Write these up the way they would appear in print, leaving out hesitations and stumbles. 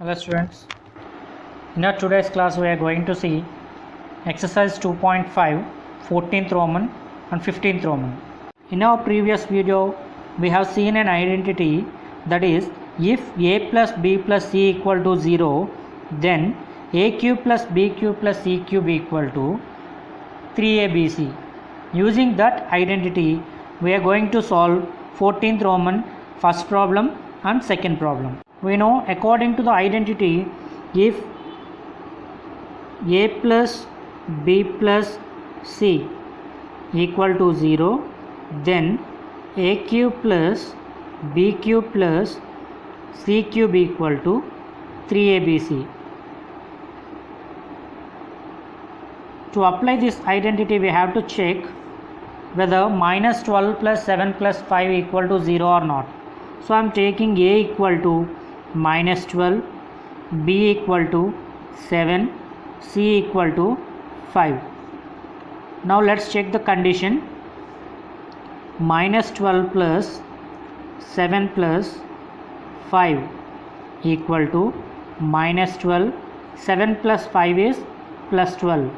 Hello students, in our today's class we are going to see exercise 2.5, 14th Roman and 15th Roman. In our previous video we have seen an identity, that is, if a plus b plus c equal to 0, then a cube plus b cube plus c cube equal to 3abc. Using that identity we are going to solve 14th Roman first problem and second problem. We know, according to the identity, if a plus b plus c equal to 0, then a cube plus b cube plus c cube equal to 3abc. To apply this identity we have to check whether minus 12 plus 7 plus 5 equal to 0 or not. So I am taking a equal to minus 12, b equal to 7, c equal to 5. Now let's check the condition. Minus 12 plus 7 plus 5 equal to minus 12. 7 plus 5 is plus 12.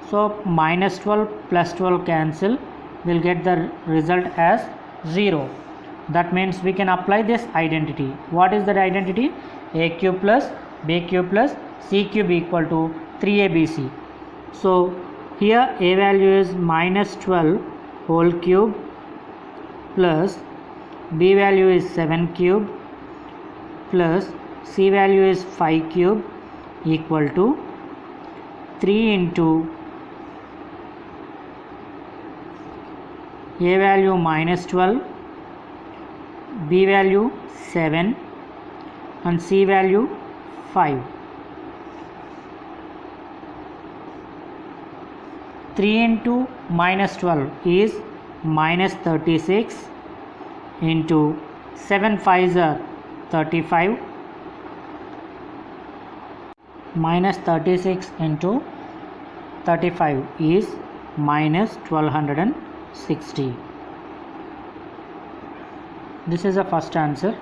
So minus 12 plus 12 cancel, we'll get the result as 0. That means we can apply this identity. What is that identity? A cube plus b cube plus c cube equal to 3abc. So here a value is minus 12 whole cube plus b value is 7 cube plus c value is 5 cube equal to 3 into a value minus 12, b value 7 and c value 5. 3 into minus 12 is minus 36 into 7 5s are 35, minus 36 into 35 is minus 1260. This is the first answer.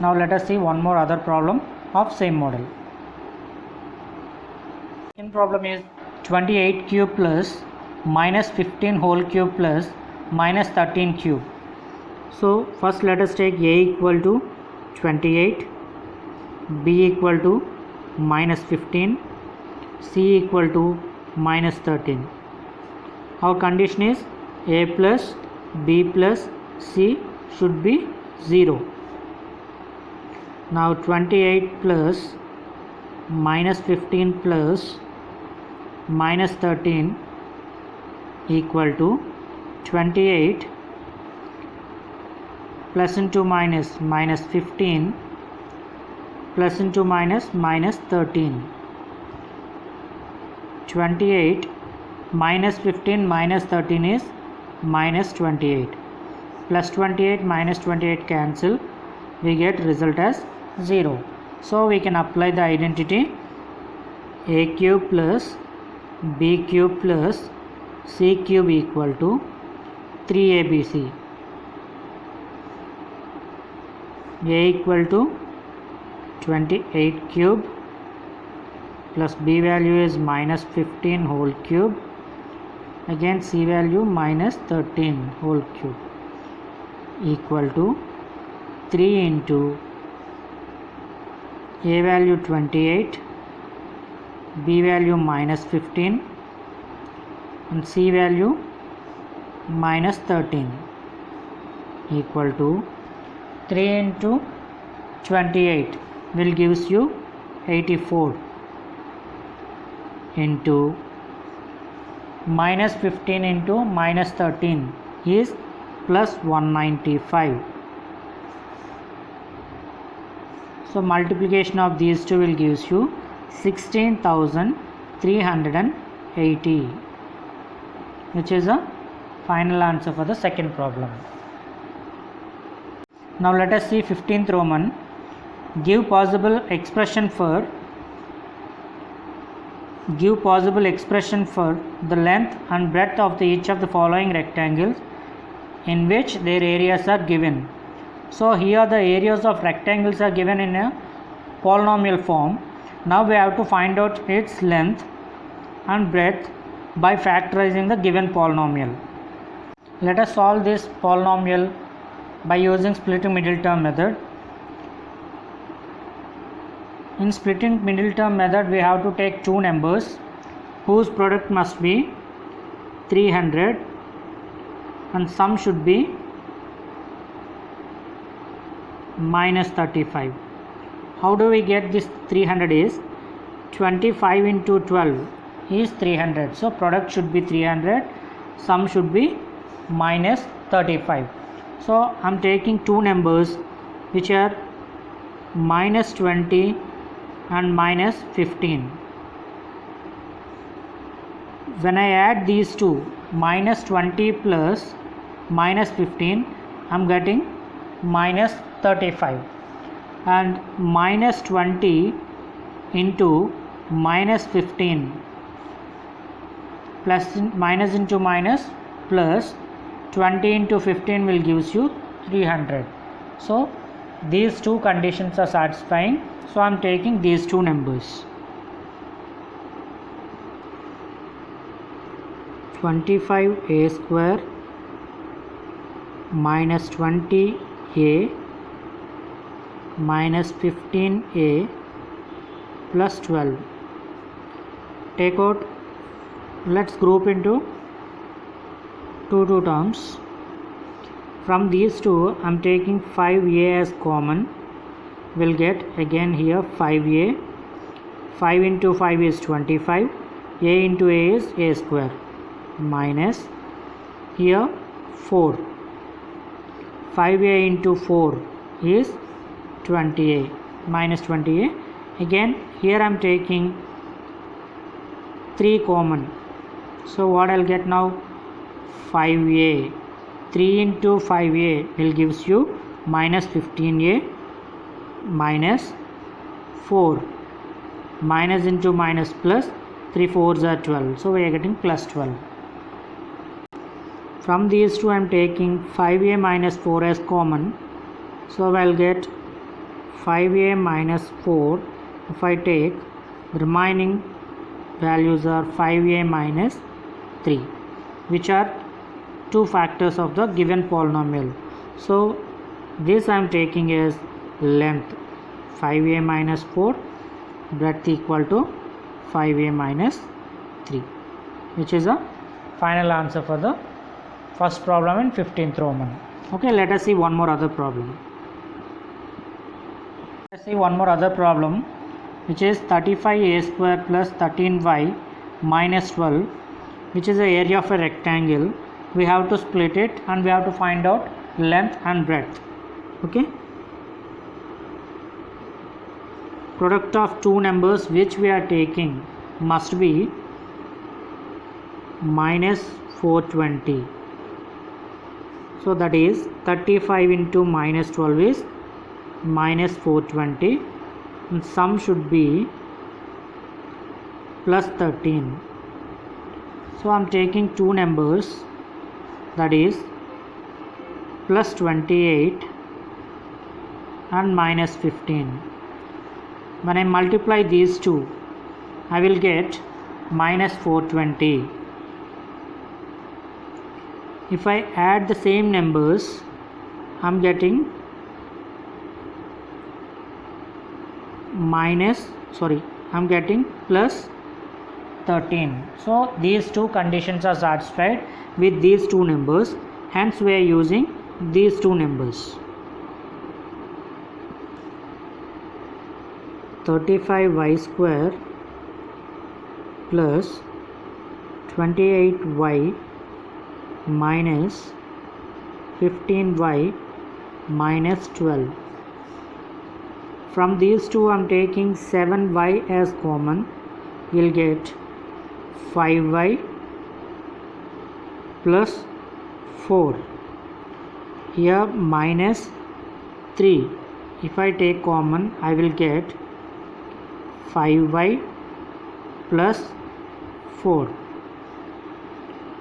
Now let us see one more other problem of same model. Second problem is 28 cube plus minus 15 whole cube plus minus 13 cube. So first let us take a equal to 28, b equal to minus 15, c equal to minus 13. Our condition is a plus b plus c should be 0. Now 28 plus minus 15 plus minus 13 equal to 28 plus into minus minus 15 plus into minus minus 13. 28 minus 15 minus 13 is minus 28. Plus 28 minus 28 cancel, we get result as 0. So we can apply the identity a cube plus b cube plus c cube equal to 3abc. A equal to 28 cube plus b value is minus 15 whole cube, again c value minus 13 whole cube equal to 3 into a value 28, b value minus 15 and c value minus 13 equal to 3 into 28 will gives you 84 into minus 15 into minus 13 is plus 195. So multiplication of these two will gives you 16,380, which is a final answer for the second problem. Now let us see 15th Roman. Give possible expression for the length and breadth of each of the following rectangles in which their areas are given. So here the areas of rectangles are given in a polynomial form. Now we have to find out its length and breadth by factorizing the given polynomial. Let us solve this polynomial by using splitting middle term method. In splitting middle term method, we have to take two numbers whose product must be 300 and sum should be minus 35. How do we get this 300 is 25 into 12 is 300. So product should be 300, sum should be minus 35. So I am taking two numbers which are minus 20 and minus 15. When I add these two, minus 20 plus minus 15, I am getting minus 35, and minus 20 into minus 15 plus minus into minus plus 20 into 15 will gives you 300. So these two conditions are satisfying, so I am taking these two numbers. 25a square minus 20a minus 15a plus 12. Take out, let's group into two terms. From these two, I am taking 5a as common. We'll get again here 5a. 5 into 5 is 25. A into a is a square minus here 4. 5a into 4 is 20a minus 20a. Again here I am taking 3 common. So what I'll get now? 5a. 3 into 5a will gives you minus 15a minus 4. Minus into minus plus 3 4s are 12. So we are getting plus 12. From these two I am taking 5a minus 4 as common. So I will get 5a minus 4. If I take, the remaining values are 5a minus 3, which are two factors of the given polynomial. So this I am taking as length 5a minus 4, breadth equal to 5a minus 3, which is a final answer for the first problem in 15th Roman. Okay, let us see one more other problem. Let's see one more other problem, which is 35a square plus 13y minus 12, which is the area of a rectangle. We have to split it and we have to find out length and breadth. Okay, product of two numbers which we are taking must be minus 420. So that is 35 into minus 12 is minus 420, and sum should be plus 13. So I am taking two numbers, that is plus 28 and minus 15. When I multiply these two, I will get minus 420. If I add the same numbers, I am getting plus 13. So these two conditions are satisfied with these two numbers, hence we are using these two numbers. 35y square plus 28y minus 15y minus 12. From these two I am taking 7y as common. We will get 5y plus 4. Here minus 3. If I take common, I will get 5y plus 4.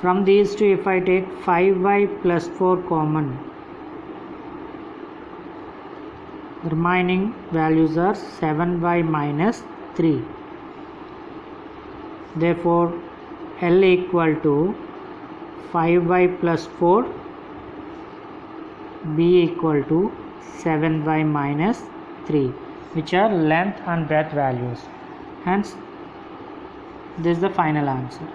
From these two, if I take 5y plus 4 common, The remaining values are 7y minus 3. Therefore, L equal to 5y plus 4, B equal to 7y minus 3, which are length and breadth values. Hence, this is the final answer.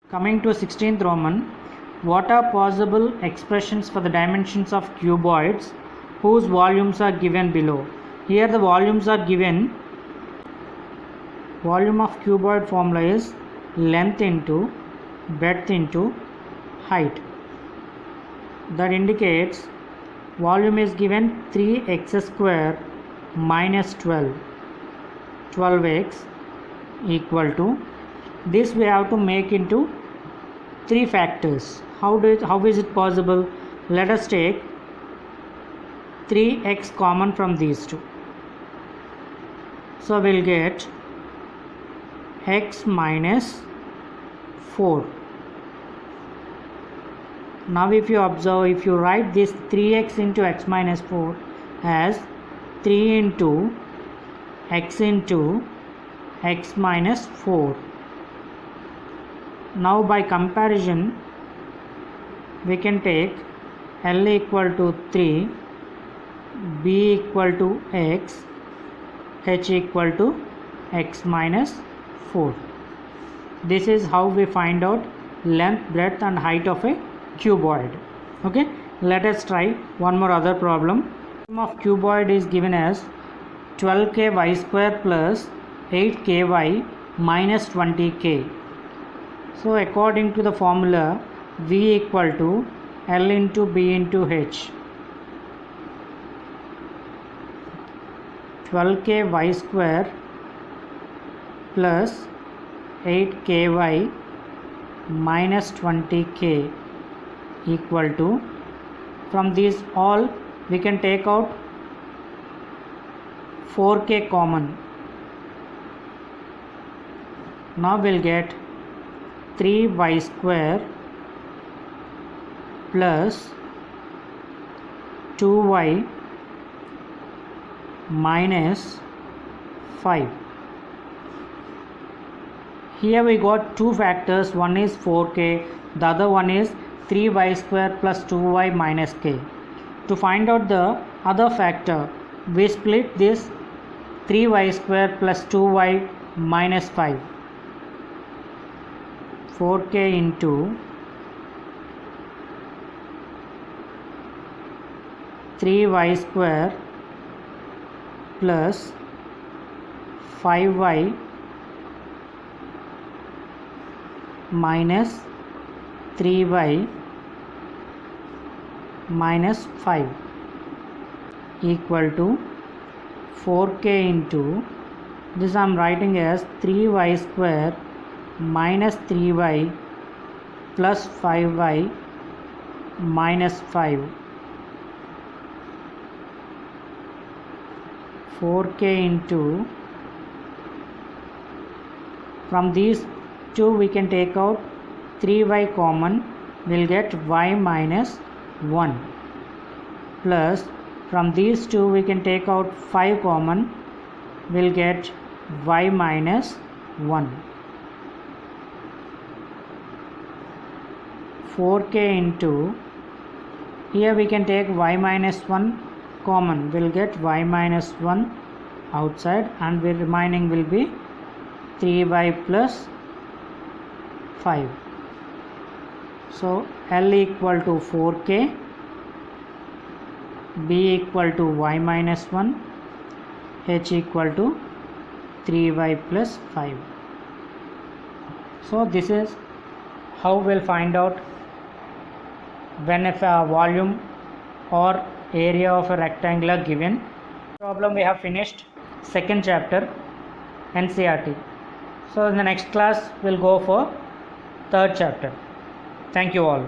Coming to 16th Roman, what are possible expressions for the dimensions of cuboids whose volumes are given below? Here the volumes are given. Volume of cuboid formula is length into breadth into height. That indicates volume is given 3x square minus 12x equal to, this we have to make into 3 factors. How is it possible? Let us take 3x common from these two. So we'll get x minus 4. Now if you observe, if you write this 3x into x minus 4 as 3 into x minus 4. Now by comparison we can take L equal to 3, B equal to x, H equal to x minus 4. This is how we find out length, breadth and height of a cuboid. Okay, let us try one more other problem. Volume of cuboid is given as 12k y square plus 8k y minus 20k. So according to the formula, V equal to L into B into H. 12k y square plus 8ky minus 20k equal to, from these all we can take out 4k common. Now we'll get 3y square plus 2y minus 5. Here we got two factors, one is 4k, the other one is 3y square plus 2y minus k. To find out the other factor, we split this 3y square plus 2y minus 5. 4k into 3y square plus 5y minus 3y minus 5 equal to 4k into, this I am writing as 3y square minus 3y plus 5y minus 5. 4k into, from these two we can take out 3y common, we'll get y minus 1, plus from these two we can take out 5 common, we'll get y minus 1. 4k into, here we can take y minus 1 common, we'll get y minus 1 outside, and the remaining will be 3y plus 5. So L equal to 4k, B equal to y minus 1, H equal to 3y plus 5. So this is how we'll find out when if a volume or area of a rectangle are given. Problem we have finished, second chapter NCERT. So in the next class we'll go for third chapter. Thank you all.